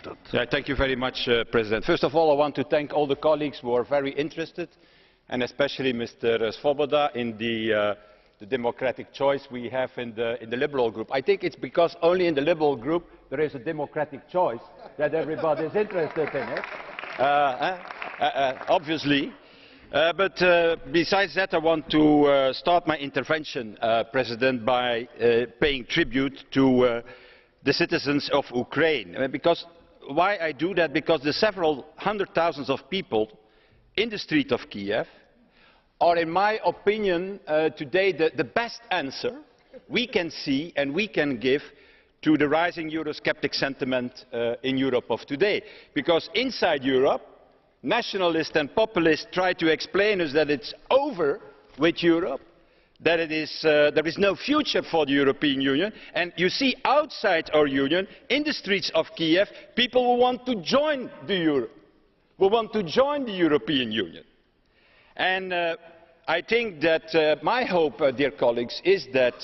Verhofstadt. Yeah, thank you very much, President. First of all, I want to thank all the colleagues who are very interested, and especially Mr. Svoboda, in the democratic choice we have in the Liberal group. I think it's because only in the Liberal group there is a democratic choice that everybody is interested in it, obviously. But besides that, I want to start my intervention, President, by paying tribute to the citizens of Ukraine. Why I do that? Because the several hundred thousands of people in the street of Kiev are, in my opinion, today the best answer we can see and we can give to the rising Eurosceptic sentiment in Europe of today. Because inside Europe, nationalists and populists try to explain us that it's over with Europe, that there is no future for the European Union, and you see outside our Union, in the streets of Kiev, people who want to join the Euro, who want to join the European Union. And I think that my hope, dear colleagues, is that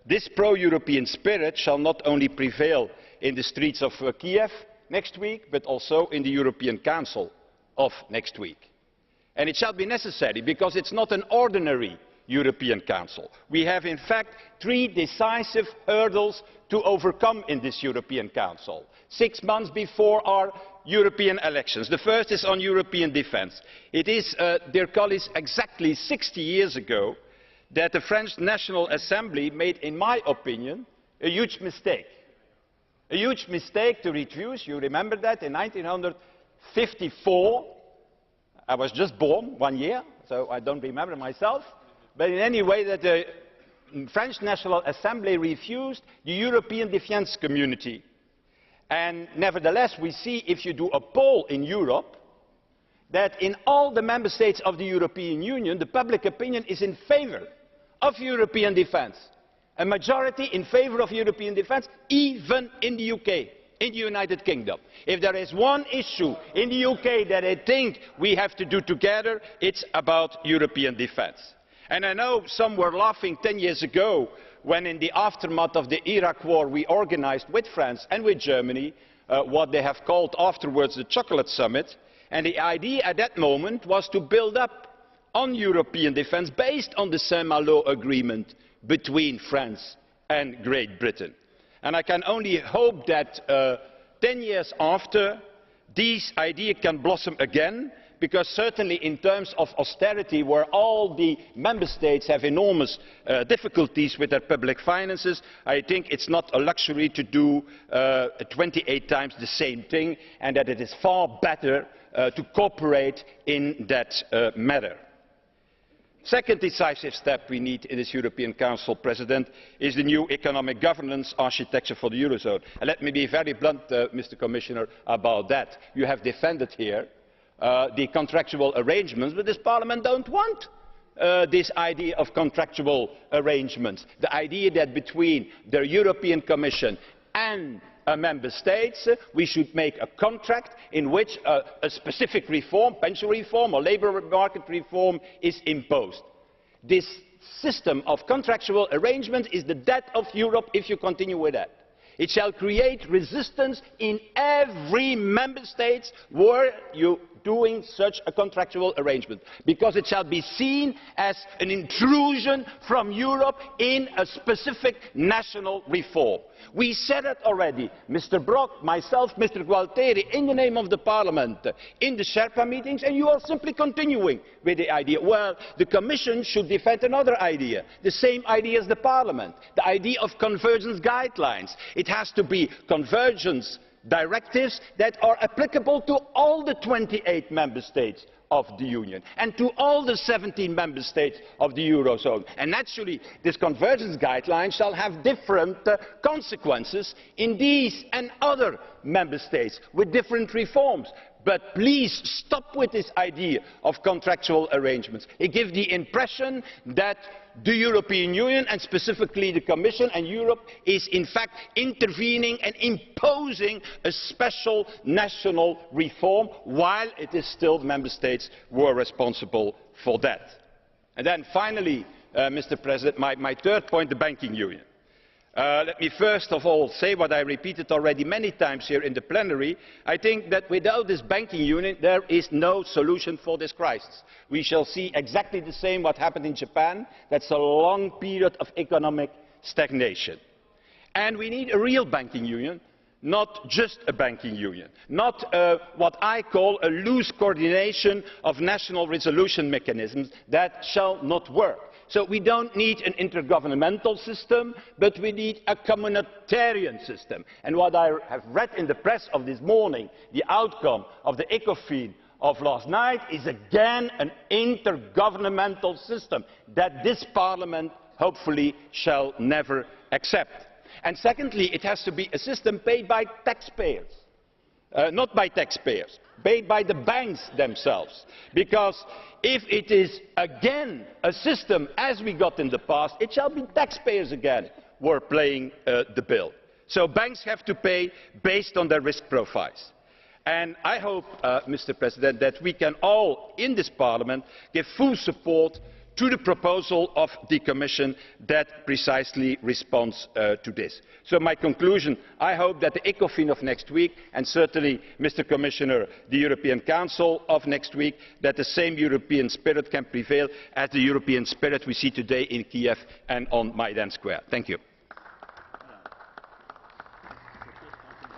this pro-European spirit shall not only prevail in the streets of Kiev next week, but also in the European Council of next week. And it shall be necessary, because it's not an ordinary European Council. We have in fact 3 decisive hurdles to overcome in this European Council, 6 months before our European elections. The first is on European defence. It is, dear colleagues, exactly 60 years ago that the French National Assembly made, in my opinion, a huge mistake. A huge mistake to refuse, you remember that, in 1954. I was just born 1 year, so I don't remember myself. But in any way, that the French National Assembly refused the European defence community. And nevertheless, we see, if you do a poll in Europe, that in all the member states of the European Union, the public opinion is in favour of European defence. A majority in favour of European defence, even in the UK, in the United Kingdom. If there is one issue in the UK that I think we have to do together, it's about European defence. And I know some were laughing 10 years ago when, in the aftermath of the Iraq war, we organised with France and with Germany what they have called afterwards the Chocolate Summit. And the idea at that moment was to build up on European defence based on the Saint-Malo agreement between France and Great Britain. And I can only hope that 10 years after, this idea can blossom again, because certainly in terms of austerity, where all the member states have enormous difficulties with their public finances, I think it's not a luxury to do 28 times the same thing, and that it is far better to cooperate in that matter. Second decisive step we need in this European Council, President, is the new economic governance architecture for the Eurozone. And let me be very blunt, Mr. Commissioner, about that. You have defended here the contractual arrangements, but this Parliament doesn't want this idea of contractual arrangements. The idea that between the European Commission and member states we should make a contract in which a specific reform, pension reform or labour market reform, is imposed. This system of contractual arrangement is the death of Europe if you continue with that. It shall create resistance in every member state where you doing such a contractual arrangement, because it shall be seen as an intrusion from Europe in a specific national reform. We said it already, Mr. Brok, myself, Mr. Gualtieri, in the name of the Parliament, in the Sherpa meetings, and you are simply continuing with the idea. Well, the Commission should defend another idea, the same idea as the Parliament, the idea of convergence guidelines. It has to be convergence directives that are applicable to all the 28 member states of the Union and to all the 17 member states of the Eurozone. And naturally, this convergence guideline shall have different consequences in these and other member states with different reforms. But please stop with this idea of contractual arrangements. It gives the impression that the European Union, and specifically the Commission and Europe, is in fact intervening and imposing a special national reform, while it is still the member states who are responsible for that. And then finally, Mr. President, my third point, the banking union. Let me first of all say what I repeated already many times here in the plenary. I think that without this banking union there is no solution for this crisis. We shall see exactly the same what happened in Japan. That's a long period of economic stagnation. And we need a real banking union, not just a banking union, not what I call a loose coordination of national resolution mechanisms that shall not work. So we don't need an intergovernmental system, but we need a communitarian system. And what I have read in the press of this morning, the outcome of the ECOFIN of last night, is again an intergovernmental system that this Parliament hopefully shall never accept. And secondly, it has to be a system paid by taxpayers. Not by taxpayers, paid by the banks themselves. Because if it is again a system as we got in the past, it shall be taxpayers again who are paying the bill. So banks have to pay based on their risk profiles. And I hope, Mr. President, that we can all in this Parliament give full support to the proposal of the Commission that precisely responds to this. So my conclusion, I hope that the ECOFIN of next week, and certainly, Mr. Commissioner, the European Council of next week, that the same European spirit can prevail as the European spirit we see today in Kiev and on Maidan Square. Thank you.